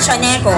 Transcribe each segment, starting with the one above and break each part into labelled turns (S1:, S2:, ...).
S1: Chaneco.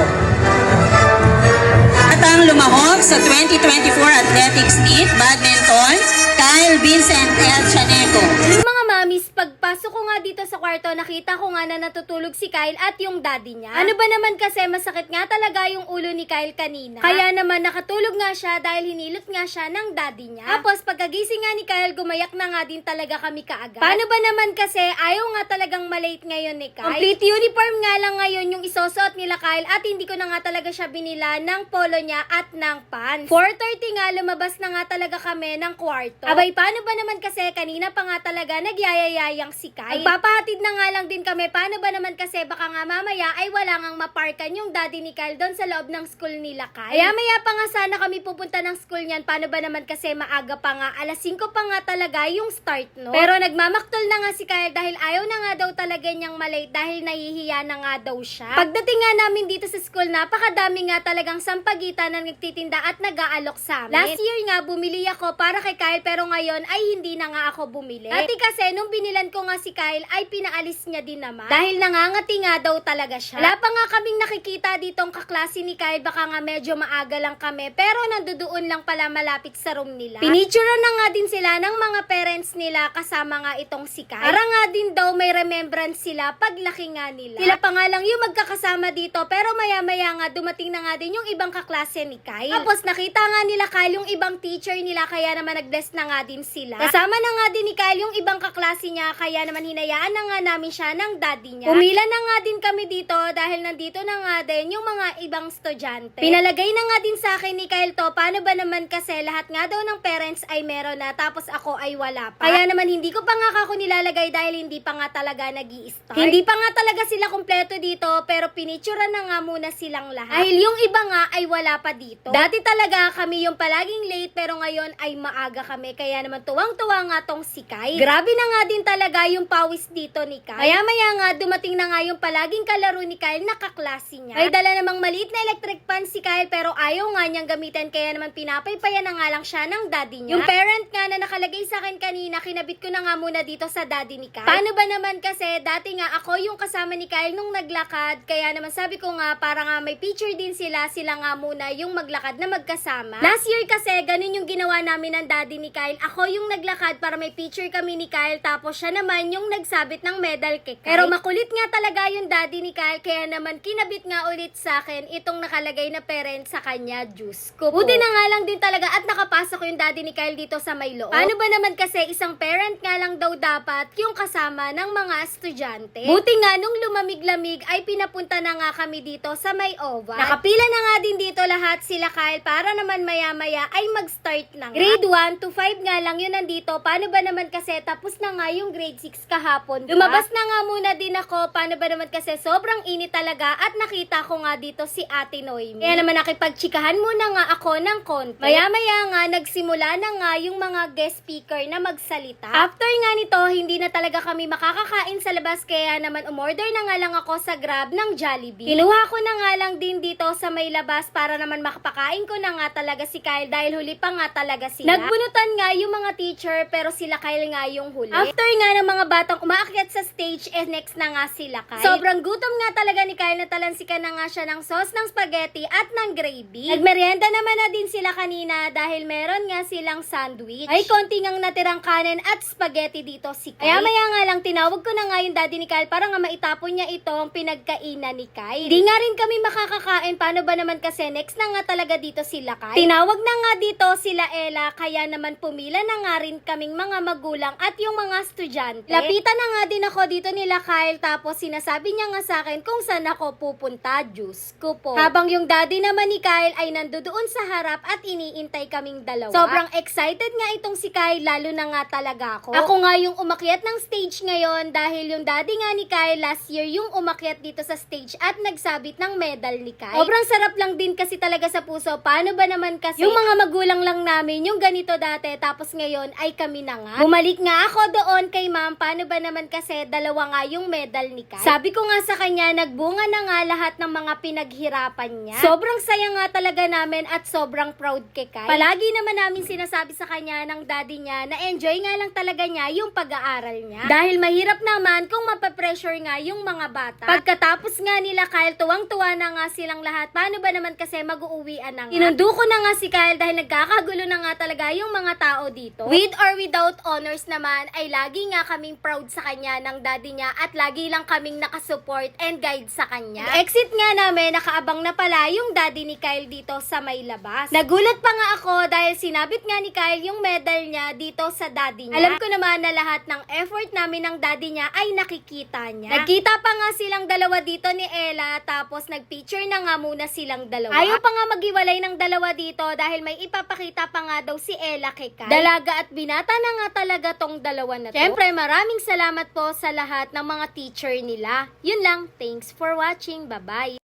S1: At ang lumahok sa 2024 Athletics Meet Badminton, Kyle Vincent L. Chaneco.
S2: Mga mamis, pagpasok ko nga dito sa kwarto, nakita ko nga na natutulog si Kyle at yung daddy niya. Ano ba naman kasi masakit nga talaga yung ulo ni Kyle kanina. Kaya naman nakatulog nga siya dahil hinilot nga siya ng daddy niya. Tapos pagkagising nga ni Kyle, gumayak na nga din talaga kami kaagad. Paano ba naman kasi ayaw nga talagang malate ngayon ni Kyle. Complete uniform nga lang ngayon yung isosot nila Kyle at hindi ko na nga talaga siya binila ng polo niya at ng pants. 4:30 nga lumabas na nga talaga kami ng kwarto. Abay, paano ba naman kasi kanina pa nga talaga nagyayayayang si Kyle. Nagpapahatid na nga lang din kami. Paano ba naman kasi baka nga mamaya ay wala ngang maparkan yung daddy ni Kyle doon sa loob ng school nila Kyle. Kaya maya pa nga sana kami pupunta ng school niyan. Paano ba naman kasi maaga pa nga, alas 5 pa nga talaga yung start, no? Pero nagmamaktol na nga si Kyle dahil ayaw na nga daw talaga niyang malate dahil nahihiya na nga daw siya. Pagdating nga namin dito sa school, napakadami nga talagang sampagitan na nagtitinda at nag-aalok sa amin. Last year nga bumili ako para kay Kyle pero ngayon ay hindi na nga ako bumili. Dati kasi nung binilan ko nga si Kyle ay pinaalis niya din naman dahil nangangati nga daw talaga siya. Wala pa nga kaming nakikita ditong kaklase ni Kyle, baka nga medyo maaga lang kami pero nandoon lang pala malapit sa room nila. Pinicturean na nga din sila ng mga parents nila kasama nga itong si Kyle. Para nga din daw may remembrance sila paglaki nga nila. Sila pa nga lang yung magkakasama dito pero maya-maya nga dumating na nga din yung ibang kaklase ni Kyle. Tapos nakita nga nila Kyle yung ibang teacher nila kaya naman nag-bless na nga din sila. Kasama na nga din ni Kyle yung ibang kaklase niya kaya naman hinayaan na nga namin siya ng daddy niya. Pumila na nga din kami dito dahil nandito na nga din yung mga ibang estudyante. Pinalagay na nga din sa akin ni Kyle to, paano ba naman kasi lahat nga daw ng parents ay meron na tapos ako ay wala pa. Kaya naman hindi ko pa nga ako nilalagay dahil hindi pa nga talaga nag-i-start. Hindi pa nga talaga sila kumpleto dito pero pinicturean na nga muna silang lahat. Dahil yung iba nga ay wala pa dito. Dati talaga kami yung palaging late pero ngayon ay maaga kami kaya naman tuwang-tuwa nga tong si Kyle. Grabe na nga din talaga yung pawis dito ni Kyle. Maya-maya nga dumating na nga yung palaging kalaro ni Kyle na kaklase niya. Ay dala namang maliit na electric fan si Kyle pero ayaw nga niyang gamitin kaya naman pinapaypayan na nga lang siya ng daddy niya. Yung parent nga na nakalagay sa akin kanina, kinabit ko na nga muna dito sa daddy ni Kyle. Paano ba naman kasi dati nga ako yung kasama ni Kyle nung naglakad kaya naman sabi ko nga para nga may picture din sila nga muna yung maglakad na magkasama. Last year kasi ganun yung ginawa namin ng daddy ni Kyle. Ako yung naglakad para may picture kami ni Kyle tapos siya naman yung nagsabit ng medal kay Kyle. Pero makulit nga talaga yung daddy ni Kyle kaya naman kinabit nga ulit sa akin itong nakalagay na parent sa kanya. Diyos ko po. Buti na nga lang din talaga at nakapasok yung daddy ni Kyle dito sa may loob. Paano ba naman kasi isang parent nga lang daw dapat yung kasama ng mga estudyante. Buti nga nung lumamig-lamig ay pinapunta na nga kami dito sa may oval. Nakapila na nga din dito lahat sila Kyle para naman maya-maya ay mag-start na nga. Grade 1 to 5 nga lang yun nandito. Paano ba naman kasi tapos na nga yung grade 6 kahapon. Lumabas na nga muna din ako. Paano ba naman kasi sobrang init talaga at nakita ko nga dito si Ate Noemi. Kaya naman nakipagtsikahan muna nga ako ng konti. Maya-maya nga nagsimula na nga yung mga guest speaker na magsalita. After nga nito, hindi na talaga kami makakakain sa labas kaya naman umorder na nga lang ako sa Grab ng Jollibee. Kinuha ko na nga lang din dito sa may labas para naman makapakain ko na nga talaga si Kyle dahil huli pa nga talaga sila. Nagbunutan nga yung mga teacher pero sila Kyle nga yung huli. After nga ng mga batang umaakyat sa stage, next na nga sila Kyle. Sobrang gutom nga talaga ni Kyle na talansikan na nga siya ng sauce ng spaghetti at ng gravy. Nagmerienda naman na din sila kanina dahil meron nga silang sandwich. Ay konti ngang natirang kanin at spaghetti dito si Kyle. Maya nga lang tinawag ko na nga yung daddy ni Kyle para nga maitapon niya itong pinagkainan ni Kyle. Di nga rin kami makakakain. Paano ba naman kasi next na nga talaga dito sila Kyle. Tinawag na nga dito sila Ella kaya naman pumila na nga rin kaming mga magulang at yung mga estudyante. Lapitan na nga din ako dito nila Kyle tapos sinasabi niya nga sa akin kung saan ako pupunta. Diyos ko po. Habang yung daddy naman ni Kyle ay nandoon sa harap at iniintay kaming dalawa. Sobrang excited nga itong si Kyle lalo na nga talaga ako. Ako nga yung umakyat ng stage ngayon dahil yung daddy nga ni Kyle last year yung umakyat dito sa stage at nagsabit ng medal ni Kyle. Sobrang sarap lang din kasi talaga sa puso. Paano ba naman kasi yung mga magulang lang namin yung ganito dati tapos ngayon ay kami na nga. Bumalik nga ako doon noon kay ma'am, paano ba naman kasi dalawa nga yung medal ni Kyle? Sabi ko nga sa kanya, nagbunga na nga lahat ng mga pinaghirapan niya. Sobrang saya nga talaga namin at sobrang proud kay Kyle. Palagi naman namin sinasabi sa kanya ng daddy niya na enjoy nga lang talaga niya yung pag-aaral niya. Dahil mahirap naman kung mapapressure nga yung mga bata. Pagkatapos nga nila Kyle, tuwang-tuwa na nga silang lahat. Paano ba naman kasi mag-uuwian na nga? Inundo ko na nga si Kyle dahil nagkakagulo na nga talaga yung mga tao dito. With or without honors naman, ay lagi nga kaming proud sa kanya ng daddy niya at lagi lang kaming nakasupport and guide sa kanya. Exit nga namin, nakaabang na pala yung daddy ni Kyle dito sa may labas. Nagulat pa nga ako dahil sinabit nga ni Kyle yung medal niya dito sa daddy niya. Alam ko naman na lahat ng effort namin ng daddy niya ay nakikita niya. Nagkita pa nga silang dalawa dito ni Ella, tapos nagpicture na nga muna silang dalawa. Ayaw pa nga maghiwalay ng dalawa dito dahil may ipapakita pa nga daw si Ella kay Kyle. Dalaga at binata na nga talaga tong dalawa na to. Siyempre, maraming salamat po sa lahat ng mga teacher nila. Yun lang, thanks for watching. Bye-bye!